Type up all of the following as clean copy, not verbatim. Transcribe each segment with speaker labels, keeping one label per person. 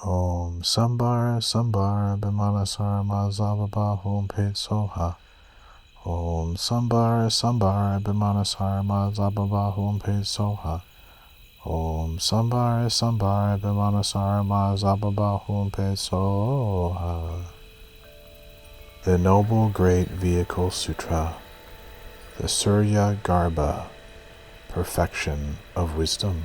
Speaker 1: Om Sambara Sambara Bimanasara Mazababa Hom Pet Soha. Om Sambara Sambara Bimanasara Mazababa Hom Pet Soha. Om Sambara Sambara Bimanasara Mazababa Hom Pet Soha. The Noble Great Vehicle Sutra, the Sūryagarbha, Perfection of Wisdom.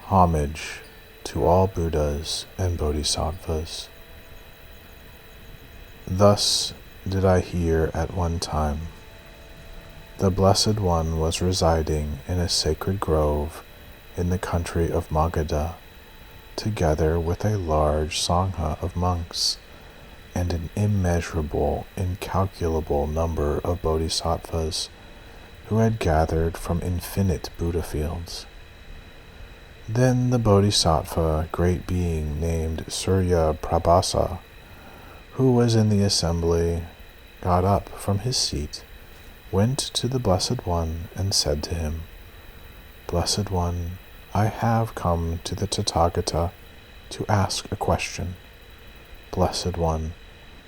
Speaker 1: Homage to all Buddhas and Bodhisattvas. Thus did I hear at one time. The Blessed One was residing in a sacred grove in the country of Magadha, together with a large sangha of monks and an immeasurable, incalculable number of bodhisattvas who had gathered from infinite Buddha fields. Then the bodhisattva, great being named Sūryagarbha, who was in the assembly, got up from his seat, went to the Blessed One, and said to him, "Blessed One, I have come to the Tathagata to ask a question. Blessed One,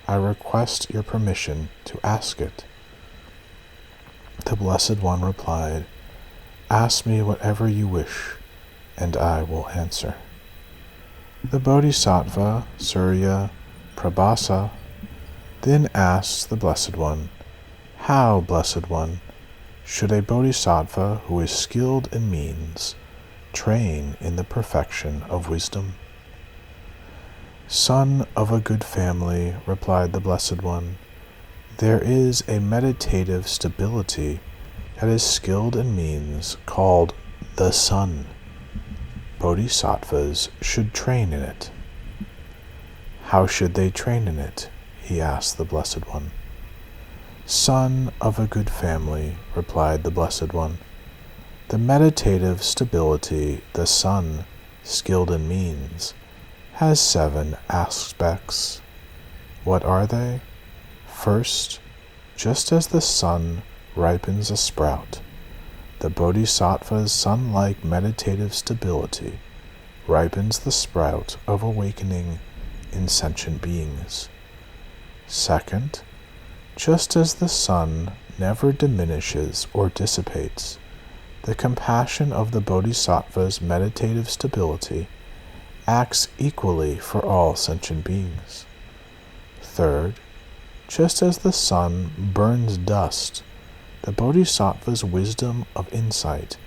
Speaker 1: I request your permission to ask it." The Blessed One replied, "Ask me whatever you wish, and I will answer." The Bodhisattva, Sūryagarbha, then asked the Blessed One, "How, Blessed One, should a Bodhisattva who is skilled in means train in the perfection of wisdom?" "Son of a good family," replied the Blessed One, "there is a meditative stability that is skilled in means called the sun. Bodhisattvas should train in it." "How should they train in it?" he asked the Blessed One. "Son of a good family," replied the Blessed One, "the meditative stability, the sun, skilled in means, has 7 aspects. What are they? First, just as the sun ripens a sprout, the Bodhisattva's sun-like meditative stability ripens the sprout of awakening in sentient beings. Second, just as the sun never diminishes or dissipates, the compassion of the Bodhisattva's meditative stability acts equally for all sentient beings. Third, just as the sun burns dust, the Bodhisattva's wisdom of insight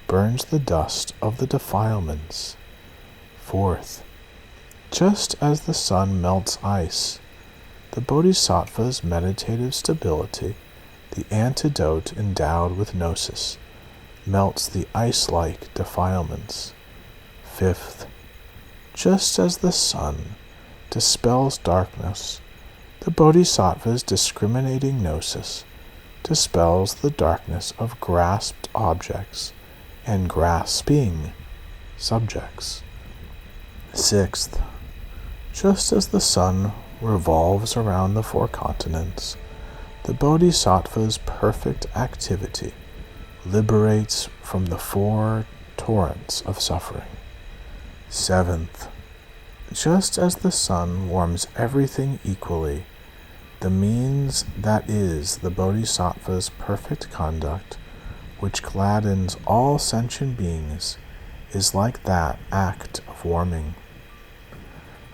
Speaker 1: burns the dust of the defilements. Fourth, just as the sun melts ice, the Bodhisattva's meditative stability, the antidote endowed with gnosis, melts the ice-like defilements. Fifth, just as the sun dispels darkness, the Bodhisattva's discriminating gnosis dispels the darkness of grasped objects and grasping subjects. Sixth, just as the sun revolves around the 4 continents, the Bodhisattva's perfect activity liberates from the 4 torrents of suffering. Seventh, just as the sun warms everything equally, the means that is the Bodhisattva's perfect conduct, which gladdens all sentient beings, is like that act of warming.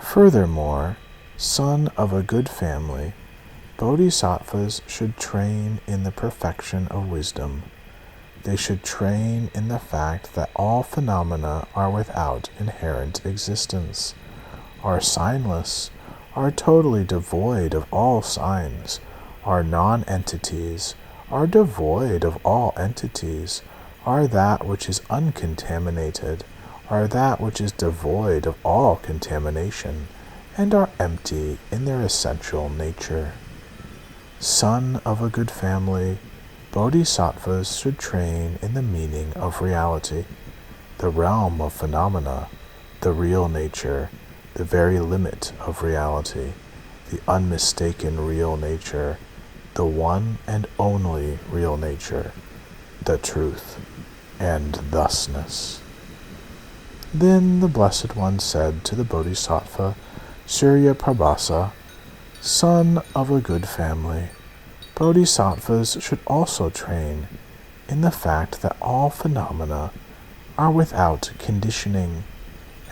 Speaker 1: Furthermore, son of a good family, Bodhisattvas should train in the perfection of wisdom. They should train in the fact that all phenomena are without inherent existence, are signless, are totally devoid of all signs, are non-entities, are devoid of all entities, are that which is uncontaminated, are that which is devoid of all contamination, and are empty in their essential nature. Son of a good family, Bodhisattvas should train in the meaning of reality, the realm of phenomena, the real nature, the very limit of reality, the unmistaken real nature, the one and only real nature, the truth and thusness. Then the Blessed One said to the Bodhisattva Sūryagarbha, son of a good family, Bodhisattvas should also train in the fact that all phenomena are without conditioning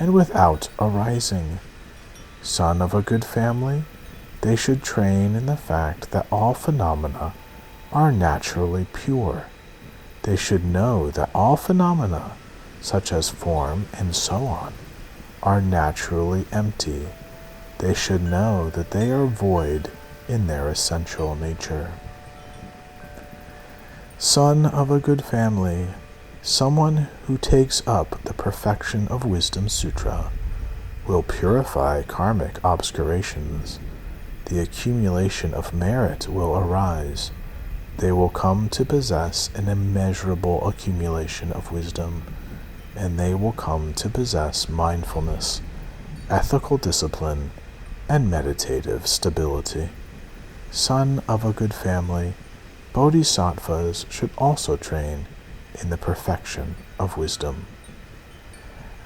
Speaker 1: and without arising. Son of a good family, they should train in the fact that all phenomena are naturally pure. They should know that all phenomena, such as form and so on, are naturally empty. They should know that they are void in their essential nature. Son of a good family, someone who takes up the Perfection of Wisdom Sutra will purify karmic obscurations. The accumulation of merit will arise. They will come to possess an immeasurable accumulation of wisdom, and they will come to possess mindfulness, ethical discipline, and meditative stability. Son of a good family, Bodhisattvas should also train in the perfection of wisdom.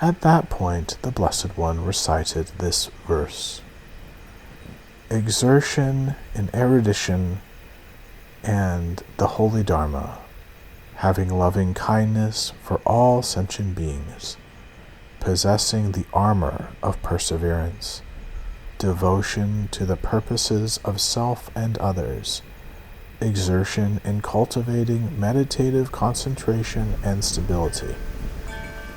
Speaker 1: At that point, the Blessed One recited this verse: exertion in erudition and the holy Dharma, having loving kindness for all sentient beings, possessing the armor of perseverance, devotion to the purposes of self and others, exertion in cultivating meditative concentration and stability,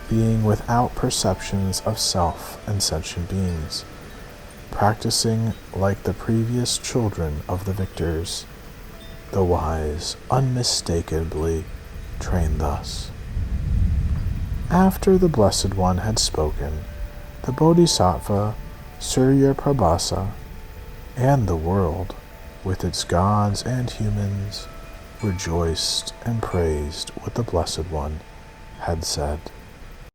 Speaker 1: being without perceptions of self and sentient beings, practicing like the previous children of the victors, the wise unmistakably train thus. After the Blessed One had spoken, the Bodhisattva Sūryagarbha and the world, with its gods and humans, rejoiced and praised what the Blessed One had said.